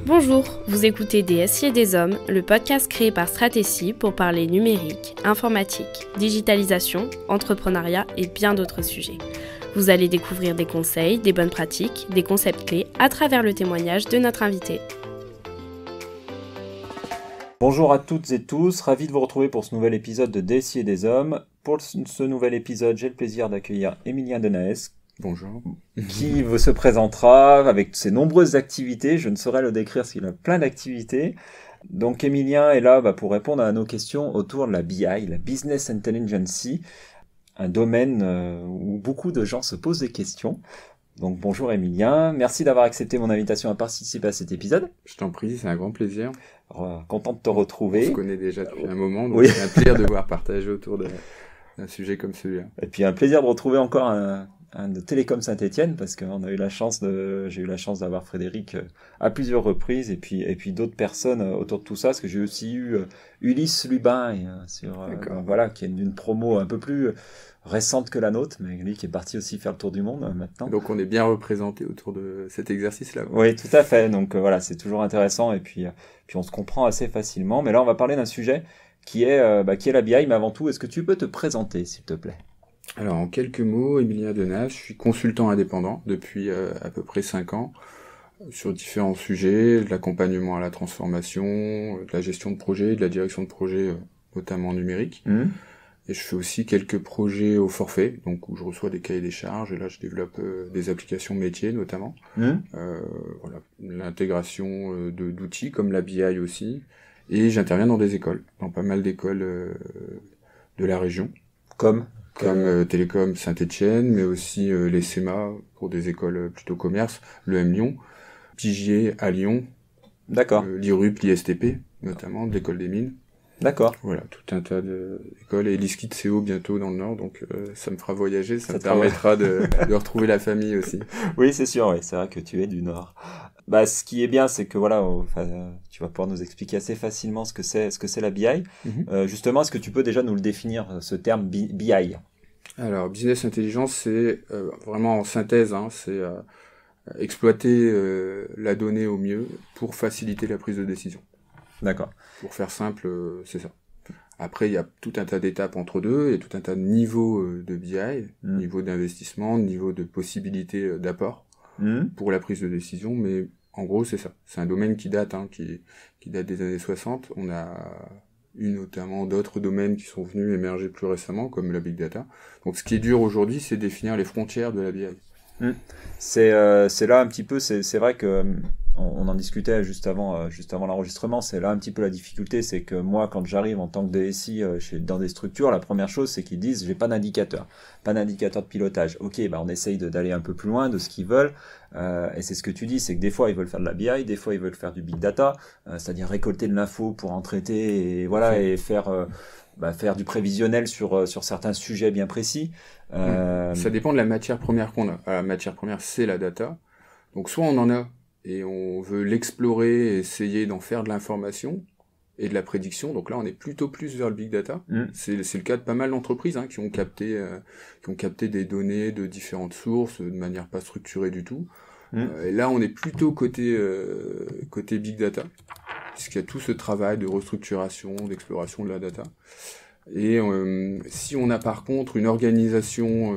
Bonjour, vous écoutez Des SI et des Hommes, le podcast créé par Stratégie pour parler numérique, informatique, digitalisation, entrepreneuriat et bien d'autres sujets. Vous allez découvrir des conseils, des bonnes pratiques, des concepts clés à travers le témoignage de notre invité. Bonjour à toutes et tous, ravi de vous retrouver pour ce nouvel épisode de Des SI et des Hommes. Pour ce nouvel épisode, j'ai le plaisir d'accueillir Emilien Denaes. Bonjour. Qui se présentera avec ses nombreuses activités. Je ne saurais le décrire parce qu'il a plein d'activités. Donc Emilien est là pour répondre à nos questions autour de la BI, la Business Intelligence, un domaine où beaucoup de gens se posent des questions. Donc bonjour Emilien, merci d'avoir accepté mon invitation à participer à cet épisode. Je t'en prie, c'est un grand plaisir. Content de te retrouver. On se connaît déjà depuis un moment, donc oui. C'est un plaisir de pouvoir partager autour d'un sujet comme celui-là. Et puis un plaisir de retrouver encore un de Télécom Saint-Etienne, parce que j'ai eu la chance d'avoir Frédéric à plusieurs reprises, et puis d'autres personnes autour de tout ça, parce que j'ai aussi eu Ulysse Lubin, qui est d'une promo un peu plus récente que la nôtre, mais lui qui est parti aussi faire le tour du monde maintenant. Donc on est bien représenté autour de cet exercice-là. Oui, tout à fait, donc c'est toujours intéressant, et puis on se comprend assez facilement, mais là on va parler d'un sujet qui est la BI, mais avant tout, est-ce que tu peux te présenter, s'il te plaît ? Alors, en quelques mots, Emilien Denaes, je suis consultant indépendant depuis à peu près 5 ans sur différents sujets, de l'accompagnement à la transformation, de la gestion de projet, de la direction de projet, notamment numérique. Et je fais aussi quelques projets au forfait, donc où je reçois des cahiers des charges, et là je développe des applications métiers notamment. L'intégration d'outils comme la BI aussi. Et j'interviens dans des écoles, dans pas mal d'écoles de la région. Comme Télécom Saint-Etienne, mais aussi les CEMA pour des écoles plutôt commerce, l'EM Lyon, Pigier à Lyon, d'accord. l'IRUP, l'ISTP, notamment, de l'école des mines. D'accord. Voilà, tout un tas d'écoles, et l'ISKI de CO bientôt dans le Nord, donc ça me fera voyager, ça me permettra de retrouver la famille aussi. Oui, c'est sûr, oui, c'est vrai que tu es du Nord. Ce qui est bien, c'est que tu vas pouvoir nous expliquer assez facilement ce que c'est la BI. Justement, est-ce que tu peux déjà nous le définir, ce terme BI ? Alors, Business Intelligence, c'est vraiment en synthèse, c'est exploiter la donnée au mieux pour faciliter la prise de décision. D'accord. Pour faire simple, c'est ça. Après, il y a tout un tas d'étapes entre deux, et tout un tas de niveaux de BI, niveau d'investissement, niveau de possibilités d'apport pour la prise de décision, mais en gros, c'est ça. C'est un domaine qui date, qui date des années 60. On a eu notamment d'autres domaines qui sont venus émerger plus récemment, comme la Big Data. Donc ce qui est dur aujourd'hui, c'est définir les frontières de la BI. C'est là un petit peu, c'est vrai que on en discutait juste avant l'enregistrement, c'est là un petit peu la difficulté, c'est que moi, quand j'arrive en tant que DSI dans des structures, la première chose, c'est qu'ils disent, j'ai pas d'indicateur de pilotage. Ok, on essaye d'aller un peu plus loin de ce qu'ils veulent, et c'est ce que tu dis, c'est que des fois, ils veulent faire de la BI, des fois, ils veulent faire du Big Data, c'est-à-dire récolter de l'info pour en traiter, et faire du prévisionnel sur certains sujets bien précis. Ça dépend de la matière première qu'on a. La matière première, c'est la data. Donc soit on en a, et on veut l'explorer, essayer d'en faire de l'information et de la prédiction. Donc là, on est plutôt plus vers le big data. C'est le cas de pas mal d'entreprises qui ont capté des données de différentes sources de manière pas structurée du tout. Et là, on est plutôt côté big data, puisqu'il y a tout ce travail de restructuration, d'exploration de la data. Et si on a par contre une organisation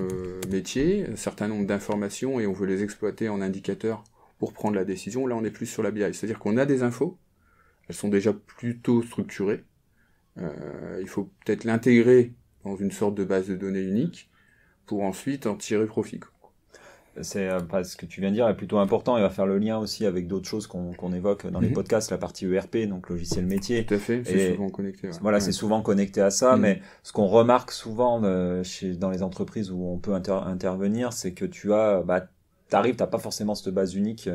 métier, un certain nombre d'informations, et on veut les exploiter en indicateurs pour prendre la décision, là on est plus sur la BI. C'est-à-dire qu'on a des infos, elles sont déjà plutôt structurées, il faut peut-être l'intégrer dans une sorte de base de données unique pour ensuite en tirer profit. C'est ce que tu viens de dire est plutôt important, et va faire le lien aussi avec d'autres choses qu'on évoque dans les podcasts, la partie ERP, donc logiciel métier. Tout à fait, c'est souvent connecté. Ouais. Voilà, c'est souvent connecté à ça, mais ce qu'on remarque souvent dans les entreprises où on peut intervenir, c'est que t'as pas forcément cette base unique,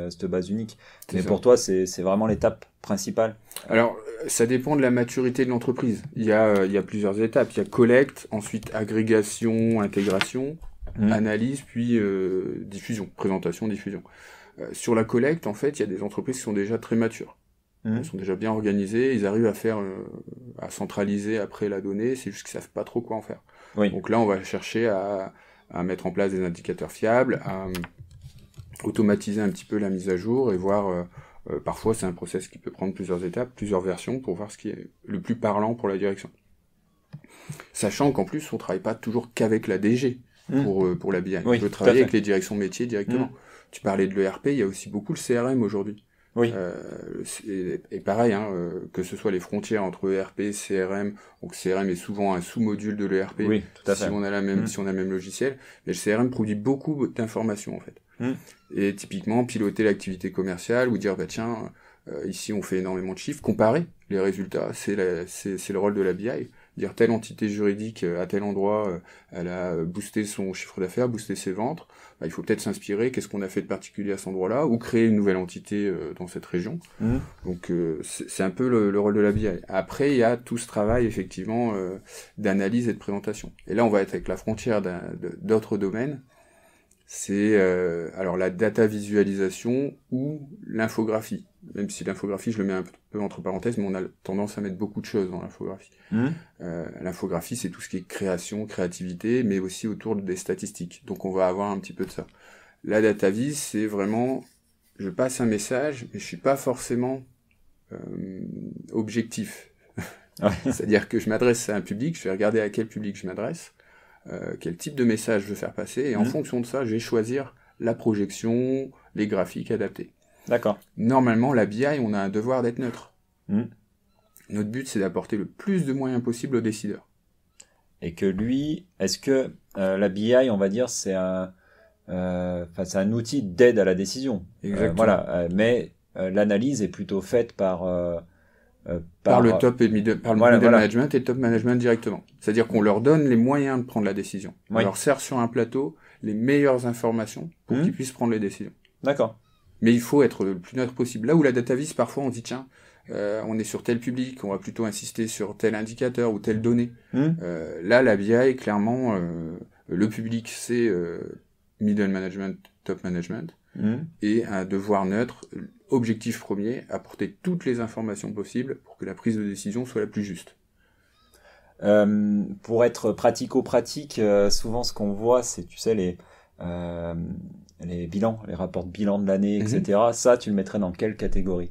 mais pour toi, c'est vraiment l'étape principale. Alors, ça dépend de la maturité de l'entreprise. Il y a plusieurs étapes. Il y a collecte, ensuite agrégation, intégration, analyse, puis diffusion, présentation, diffusion. Sur la collecte, en fait, il y a des entreprises qui sont déjà très matures. Ils sont déjà bien organisés, ils arrivent à centraliser après la donnée, c'est juste qu'ils savent pas trop quoi en faire. Oui. Donc là, on va chercher à mettre en place des indicateurs fiables, à automatiser un petit peu la mise à jour et voir Parfois, c'est un process qui peut prendre plusieurs étapes, plusieurs versions pour voir ce qui est le plus parlant pour la direction. Sachant qu'en plus, on travaille pas toujours qu'avec la DG pour la BI. Oui, on peut travailler avec les directions métiers directement. Tu parlais de l'ERP, il y a aussi beaucoup le CRM aujourd'hui. Oui. Et pareil, que ce soit les frontières entre ERP, CRM, donc CRM est souvent un sous-module de l'ERP, oui, tout à fait. si on a le même logiciel, mais le CRM produit beaucoup d'informations en fait. Et typiquement, piloter l'activité commerciale ou dire, bah tiens, ici on fait énormément de chiffres, comparer les résultats, c'est le rôle de la BI. Dire telle entité juridique à tel endroit, elle a boosté son chiffre d'affaires, boosté ses ventes, bah, il faut peut-être s'inspirer, qu'est-ce qu'on a fait de particulier à cet endroit-là, ou créer une nouvelle entité dans cette région. Donc c'est un peu le rôle de la BI. Après, il y a tout ce travail effectivement d'analyse et de présentation. Et là, on va être avec la frontière d'autres domaines. C'est alors la data visualisation ou l'infographie. Même si l'infographie, je le mets un peu entre parenthèses, mais on a tendance à mettre beaucoup de choses dans l'infographie. L'infographie, c'est tout ce qui est création, créativité, mais aussi autour des statistiques. Donc on va avoir un petit peu de ça. La data vis, c'est vraiment, je passe un message, mais je suis pas forcément objectif. C'est-à-dire que je m'adresse à un public, je vais regarder à quel public je m'adresse, quel type de message je veux faire passer, et en fonction de ça, je vais choisir la projection, les graphiques adaptés. D'accord. Normalement, la BI, on a un devoir d'être neutre. Notre but, c'est d'apporter le plus de moyens possible au décideur. Et que lui, est-ce que la BI, on va dire, c'est un outil d'aide à la décision. Exactement. Voilà, mais l'analyse est plutôt faite par le top et middle management et le top management directement. C'est-à-dire qu'on leur donne les moyens de prendre la décision. On leur sert sur un plateau les meilleures informations pour qu'ils puissent prendre les décisions. D'accord. Mais il faut être le plus neutre possible. Là où la data vis, parfois on dit tiens, on est sur tel public, on va plutôt insister sur tel indicateur ou telle donnée. Là, la BI, clairement, le public, c'est middle management, top management, et un devoir neutre, objectif premier, apporter toutes les informations possibles pour que la prise de décision soit la plus juste. Pour être pratico-pratique, souvent ce qu'on voit, c'est, tu sais, les bilans, les rapports de bilan de l'année, etc. Ça, tu le mettrais dans quelle catégorie ?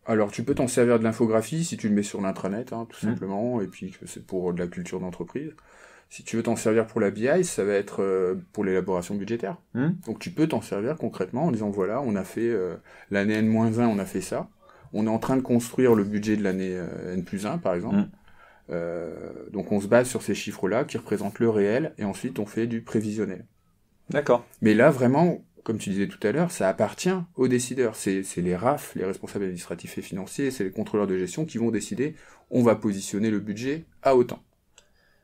Alors, tu peux t'en servir de l'infographie si tu le mets sur l'intranet, tout simplement, et puis c'est pour de la culture d'entreprise. Si tu veux t'en servir pour la BI, ça va être pour l'élaboration budgétaire. Donc, tu peux t'en servir concrètement en disant, voilà, on a fait l'année N-1, on a fait ça. On est en train de construire le budget de l'année N+1, par exemple. Donc, on se base sur ces chiffres-là qui représentent le réel, et ensuite, on fait du prévisionnel. D'accord. Mais là, vraiment, comme tu disais tout à l'heure, ça appartient aux décideurs. C'est les RAF, les responsables administratifs et financiers, c'est les contrôleurs de gestion qui vont décider, on va positionner le budget à autant.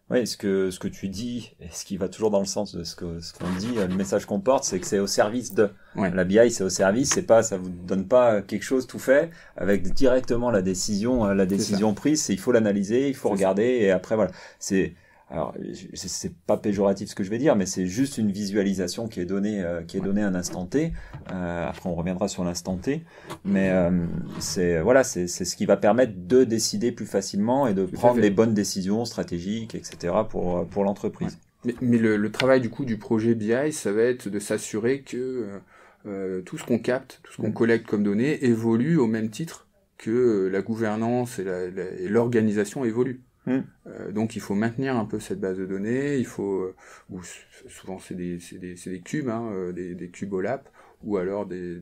Oui, ce que tu dis, et ce qui va toujours dans le sens de ce qu'on dit, le message qu'on porte, c'est que c'est au service de. La BI, c'est au service, c'est pas, ça vous donne pas quelque chose tout fait, avec directement la décision prise, il faut l'analyser, il faut regarder, et après, voilà. Alors, c'est pas péjoratif ce que je vais dire, mais c'est juste une visualisation qui est donnée à un instant T. Après, on reviendra sur l'instant T, mais c'est ce qui va permettre de décider plus facilement et de prendre les bonnes décisions stratégiques, etc. pour l'entreprise. Mais le travail du coup du projet BI, ça va être de s'assurer que tout ce qu'on capte, tout ce qu'on collecte comme données évolue au même titre que la gouvernance et l'organisation évoluent. Donc il faut maintenir un peu cette base de données, il faut souvent c'est des cubes, des cubes OLAP, ou alors des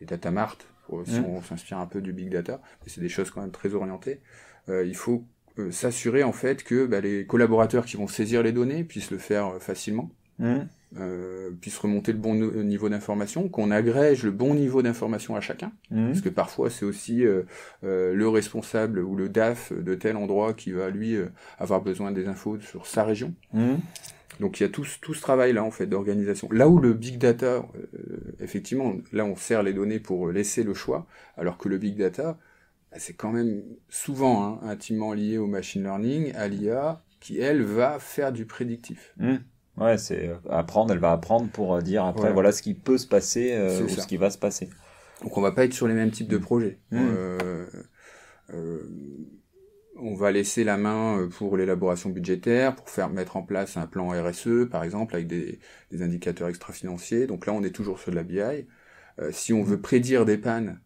data mart, si on s'inspire un peu du big data, mais c'est des choses quand même très orientées. Il faut s'assurer en fait que les collaborateurs qui vont saisir les données puissent le faire facilement, puissent remonter le bon niveau d'information, qu'on agrège le bon niveau d'information à chacun, parce que parfois c'est aussi le responsable ou le DAF de tel endroit qui va lui avoir besoin des infos sur sa région. Donc il y a tout ce travail-là en fait d'organisation. Là où le big data, effectivement, là on sert les données pour laisser le choix, alors que le big data, c'est quand même souvent intimement lié au machine learning, à l'IA, qui elle va faire du prédictif. Ouais, c'est elle va apprendre pour dire après voilà ce qui peut se passer ou ce qui va se passer. Donc on va pas être sur les mêmes types de projets. on va laisser la main pour l'élaboration budgétaire, pour mettre en place un plan RSE, par exemple, avec des indicateurs extra-financiers. Donc là, on est toujours sur de la BI. Si on veut prédire des pannes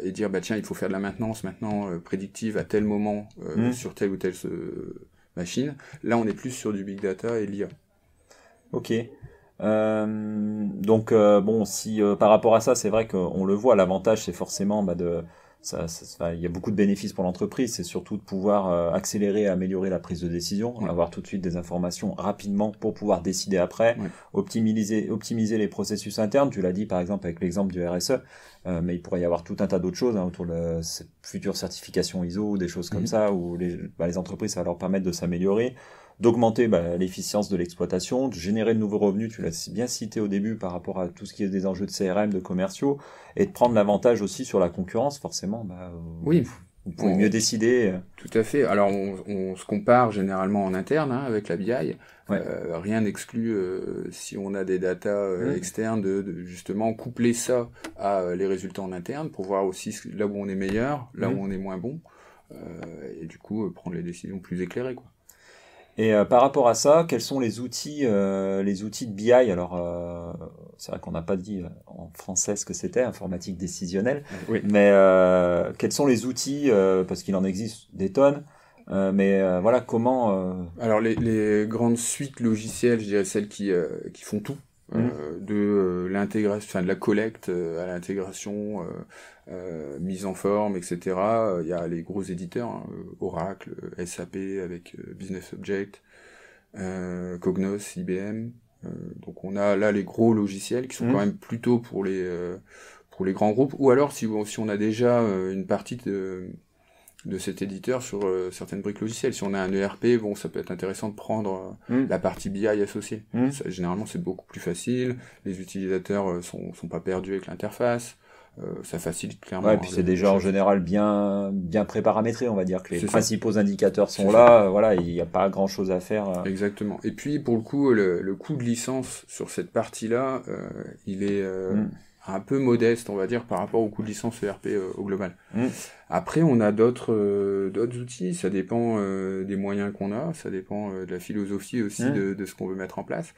et dire, tiens, il faut faire de la maintenance maintenant prédictive à tel moment sur telle ou telle machine, là, on est plus sur du big data et l'IA. Ok. Donc, si par rapport à ça, c'est vrai qu'on le voit, l'avantage, c'est forcément il y a beaucoup de bénéfices pour l'entreprise, c'est surtout de pouvoir accélérer et améliorer la prise de décision, avoir tout de suite des informations rapidement pour pouvoir décider après, optimiser les processus internes. Tu l'as dit par exemple avec l'exemple du RSE, mais il pourrait y avoir tout un tas d'autres choses autour de cette future certification ISO ou des choses comme ça, où les entreprises, ça va leur permettre de s'améliorer, d'augmenter l'efficience de l'exploitation, de générer de nouveaux revenus, tu l'as bien cité au début par rapport à tout ce qui est des enjeux de CRM, de commerciaux, et de prendre l'avantage aussi sur la concurrence, forcément. Vous pouvez mieux décider. Tout à fait. Alors, on se compare généralement en interne avec la BI. Rien n'exclut, si on a des datas externes, de justement coupler ça à les résultats en interne pour voir aussi là où on est meilleur, là où on est moins bon, et du coup prendre les décisions plus éclairées, quoi. Et par rapport à ça, quels sont les outils de BI? Alors, c'est vrai qu'on n'a pas dit en français ce que c'était, informatique décisionnelle. Oui. Mais quels sont les outils, parce qu'il en existe des tonnes, voilà, comment... Alors, les grandes suites logicielles, je dirais celles qui font tout. De l'intégration, de la collecte à l'intégration, mise en forme, etc. Il y a les gros éditeurs, Oracle, SAP avec Business Object, Cognos, IBM. Donc on a là les gros logiciels qui sont quand même plutôt pour les grands groupes. Ou alors si on a déjà une partie de cet éditeur sur certaines briques logicielles. Si on a un ERP, ça peut être intéressant de prendre la partie BI associée. Ça, généralement, c'est beaucoup plus facile. Les utilisateurs sont pas perdus avec l'interface. Ça facilite clairement. Ouais, et puis c'est déjà en général bien préparamétré, on va dire que les principaux indicateurs sont là. Voilà, il n'y a pas grand chose à faire. Exactement. Et puis pour le coup, le coût de licence sur cette partie-là, il est un peu modeste, on va dire, par rapport au coût de licence ERP au global. Après, on a d'autres outils, ça dépend des moyens qu'on a, ça dépend de la philosophie aussi de ce qu'on veut mettre en place.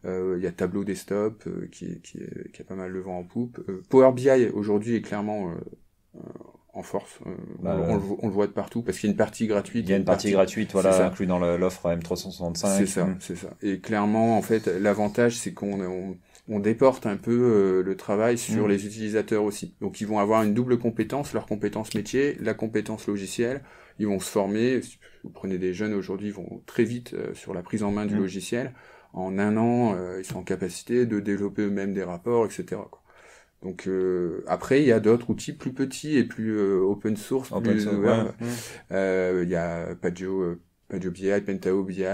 Il y a Tableau Desktop qui a pas mal le vent en poupe. Power BI aujourd'hui est clairement en force. On le voit de partout parce qu'il y a une partie gratuite. Il y a une partie gratuite, voilà, inclus dans l'offre M365. C'est ça. Et clairement, en fait, l'avantage, c'est qu'on déporte un peu le travail sur les utilisateurs aussi. Donc, ils vont avoir une double compétence, leur compétence métier, la compétence logicielle. Ils vont se former. Si vous prenez des jeunes aujourd'hui, ils vont très vite sur la prise en main du logiciel. En 1 an, ils sont en capacité de développer eux-mêmes des rapports, etc., quoi. Donc après, il y a d'autres outils plus petits et plus open source, plus ouverts. Il y a Padio BI, Pentao BI,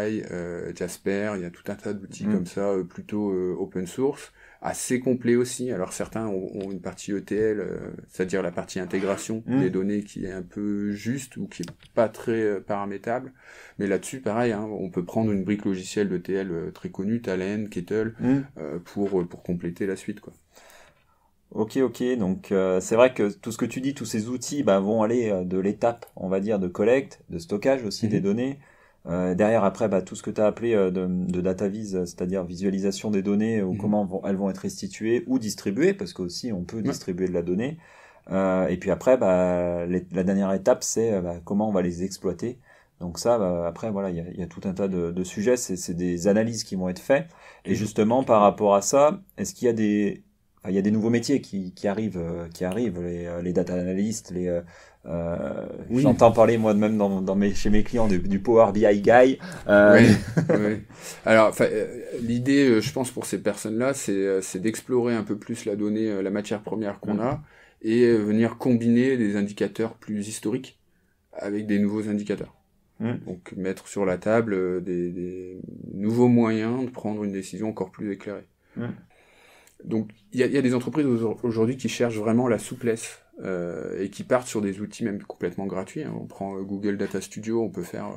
Jasper, il y a tout un tas d'outils comme ça, plutôt open source, assez complets aussi. Alors certains ont une partie ETL, c'est-à-dire la partie intégration des données qui est un peu juste ou qui est pas très paramétrable. Mais là-dessus, pareil, on peut prendre une brique logicielle d'ETL très connue, Talend, Kettle, pour compléter la suite, quoi. Ok, donc c'est vrai que tout ce que tu dis, tous ces outils vont aller de l'étape, on va dire, de collecte, de stockage aussi des données. Derrière, après, tout ce que tu as appelé de data vis, c'est-à-dire visualisation des données, ou comment elles vont être restituées ou distribuées, parce qu'aussi on peut distribuer de la donnée. Et puis après, la dernière étape, c'est comment on va les exploiter. Donc ça, après, voilà, il y a tout un tas de sujets, c'est des analyses qui vont être faites. Et justement, par rapport à ça, est-ce qu'il y a il y a des nouveaux métiers qui arrivent, les data analysts, j'entends parler moi-même chez mes clients du Power BI guy. Oui. Alors, l'idée, je pense pour ces personnes-là, c'est d'explorer un peu plus la donnée, la matière première qu'on a, et venir combiner des indicateurs plus historiques avec des nouveaux indicateurs. Donc mettre sur la table des nouveaux moyens de prendre une décision encore plus éclairée. Donc il y a des entreprises aujourd'hui qui cherchent vraiment la souplesse et qui partent sur des outils même complètement gratuits. On prend Google Data Studio, on peut faire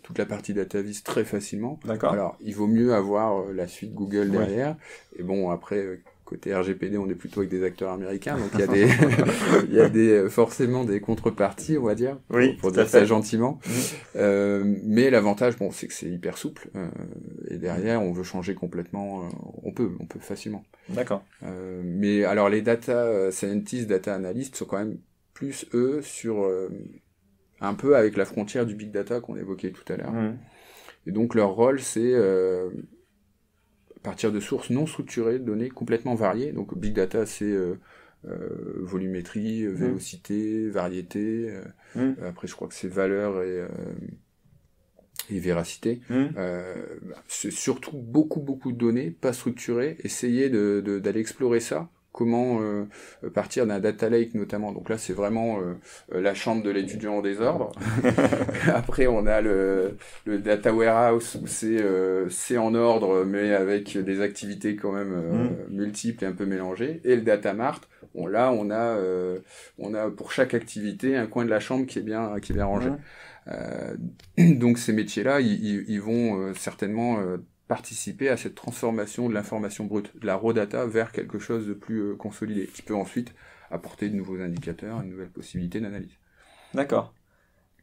toute la partie DataVis très facilement. D'accord. Alors il vaut mieux avoir la suite Google derrière. Et bon, après, côté RGPD, on est plutôt avec des acteurs américains, donc il y a forcément des contreparties, on va dire, pour dire ça gentiment. Mais l'avantage, c'est que c'est hyper souple, et derrière, on veut changer complètement, on peut facilement. D'accord. Mais alors, les data scientists, data analysts sont quand même plus, eux, sur un peu avec la frontière du big data qu'on évoquait tout à l'heure. Et donc, leur rôle, c'est partir de sources non structurées, de données complètement variées. Donc big data, c'est volumétrie, vélocité, variété. Après, je crois que c'est valeur et véracité. C'est surtout beaucoup de données pas structurées. Essayer d'aller explorer ça. Comment partir d'un data lake notamment. Donc là, c'est vraiment la chambre de l'étudiant en désordre. Après, on a le data warehouse où c'est en ordre, mais avec des activités quand même multiples et un peu mélangées. Et le data mart, là, on a pour chaque activité un coin de la chambre qui est bien rangé. Donc ces métiers-là, ils vont certainement participer à cette transformation de l'information brute, de la raw data vers quelque chose de plus consolidé, qui peut ensuite apporter de nouveaux indicateurs, une nouvelle possibilité d'analyse. D'accord.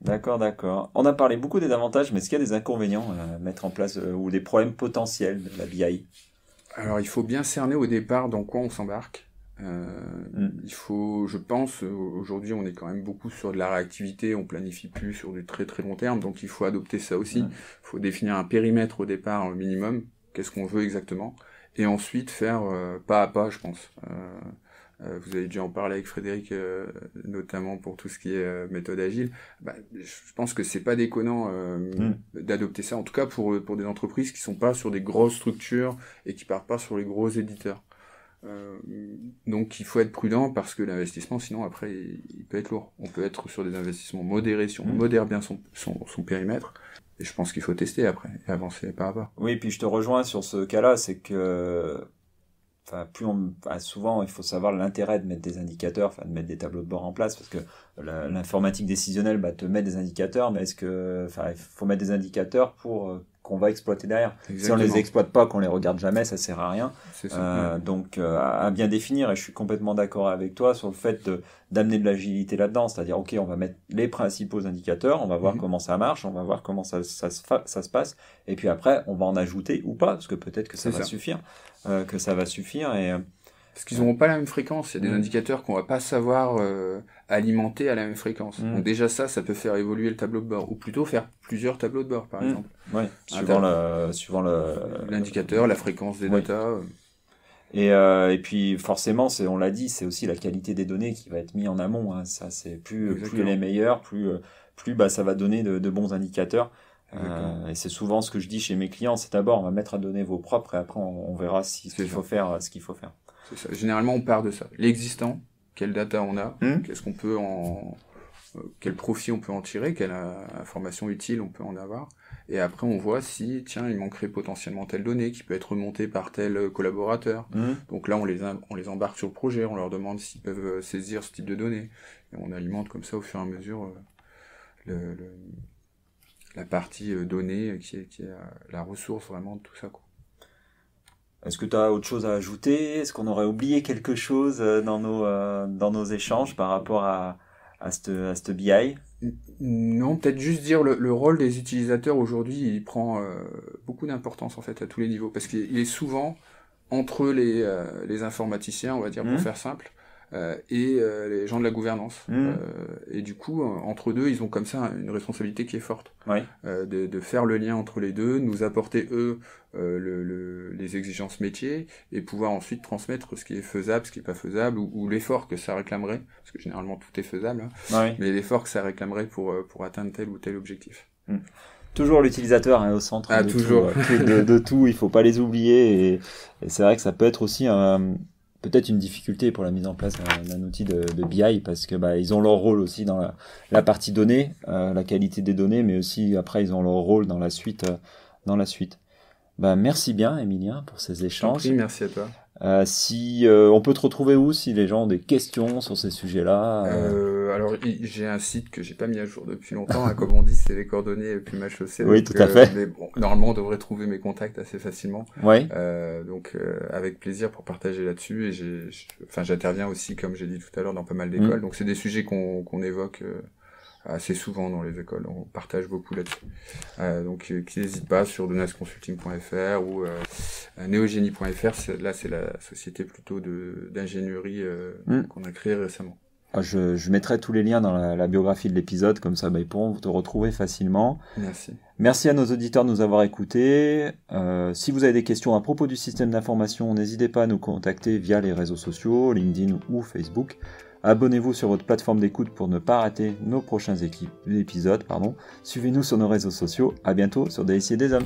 On a parlé beaucoup des avantages, mais est-ce qu'il y a des inconvénients à mettre en place ou des problèmes potentiels de la BI ? Alors, il faut bien cerner au départ dans quoi on s'embarque. Il faut, je pense, aujourd'hui on est quand même beaucoup sur de la réactivité, on planifie plus sur du très très long terme, donc il faut adopter ça aussi. Il faut définir un périmètre au départ minimum, qu'est-ce qu'on veut exactement, et ensuite faire pas à pas, je pense. Vous avez dû en parler avec Frédéric, notamment pour tout ce qui est méthode agile. Je pense que c'est pas déconnant d'adopter ça, en tout cas pour des entreprises qui sont pas sur des grosses structures et qui partent pas sur les gros éditeurs. Donc il faut être prudent parce que l'investissement sinon après il peut être lourd. On peut être sur des investissements modérés si on modère bien son périmètre, et je pense qu'il faut tester après et avancer pas à pas. Oui, puis je te rejoins sur ce cas-là, c'est que souvent il faut savoir l'intérêt de mettre des indicateurs, de mettre des tableaux de bord en place, parce que l'informatique décisionnelle te met des indicateurs, mais il faut mettre des indicateurs pour qu'on va exploiter derrière. Exactement. Si on les exploite pas, qu'on les regarde jamais, ça sert à rien. C'est ça. Donc à bien définir, et je suis complètement d'accord avec toi sur le fait d'amener de l'agilité là-dedans, c'est-à-dire on va mettre les principaux indicateurs, on va voir comment ça marche, on va voir comment ça se passe, et puis après on va en ajouter ou pas, parce que peut-être que ça va suffire, et parce qu'ils n'auront pas la même fréquence. Il y a des indicateurs qu'on va pas savoir alimenter à la même fréquence. Donc déjà ça peut faire évoluer le tableau de bord, ou plutôt faire plusieurs tableaux de bord, par exemple. Ouais, suivant l'indicateur, la fréquence des data. Et puis forcément, on l'a dit, c'est aussi la qualité des données qui va être mise en amont. Ça, c'est plus elle est meilleure, plus ça va donner de bons indicateurs. Et c'est souvent ce que je dis chez mes clients, c'est d'abord on va mettre à donner vos propres, et après on verra ce qu'il faut faire. C'est ça. Généralement, on part de ça. L'existant, quelle data on a, qu'est-ce qu'on peut quel profit on peut en tirer, quelle information utile on peut en avoir, et après on voit si, il manquerait potentiellement telle donnée qui peut être remontée par tel collaborateur. Donc là, on les embarque sur le projet, on leur demande s'ils peuvent saisir ce type de données, et on alimente comme ça au fur et à mesure la partie données qui est la ressource vraiment de tout ça, quoi. Est-ce que tu as autre chose à ajouter ? Est-ce qu'on aurait oublié quelque chose dans nos échanges par rapport à cette BI ? Non, peut-être juste dire le rôle des utilisateurs aujourd'hui, il prend beaucoup d'importance en fait à tous les niveaux, parce qu'il est souvent entre les informaticiens, on va dire pour faire simple, et les gens de la gouvernance. Et du coup, entre deux, ils ont comme ça une responsabilité qui est forte. De faire le lien entre les deux, nous apporter eux les exigences métiers, et pouvoir ensuite transmettre ce qui est faisable, ce qui est pas faisable, ou l'effort que ça réclamerait, parce que généralement tout est faisable, mais l'effort que ça réclamerait pour atteindre tel ou tel objectif. Toujours l'utilisateur au centre de tout, il faut pas les oublier, et c'est vrai que ça peut être aussi peut-être une difficulté pour la mise en place d'un outil de BI, parce que ils ont leur rôle aussi dans la partie données, la qualité des données, mais aussi après ils ont leur rôle dans la suite. Merci bien, Emilien, pour ces échanges. Merci à toi. Si on peut te retrouver où si les gens ont des questions sur ces sujets-là Alors j'ai un site que j'ai pas mis à jour depuis longtemps, hein, comme on dit, c'est les coordonnées puis ma chaussée. Oui, tout à fait. Mais bon, normalement on devrait trouver mes contacts assez facilement. Ouais. Donc avec plaisir pour partager là-dessus. Et j'interviens aussi, comme j'ai dit tout à l'heure, dans pas mal d'écoles. Donc c'est des sujets qu'on évoque assez souvent dans les écoles. On partage beaucoup là-dessus. Donc qui n'hésite pas sur donasconsulting.fr ou neogenie.fr. Là c'est la société plutôt d'ingénierie qu'on a créée récemment. Je mettrai tous les liens dans la biographie de l'épisode, comme ça ils pourront te retrouver facilement. Merci. Merci à nos auditeurs de nous avoir écoutés. Si vous avez des questions à propos du système d'information, n'hésitez pas à nous contacter via les réseaux sociaux, LinkedIn ou Facebook. Abonnez-vous sur votre plateforme d'écoute pour ne pas rater nos prochains épisodes. Suivez-nous sur nos réseaux sociaux. À bientôt sur DSI et des hommes.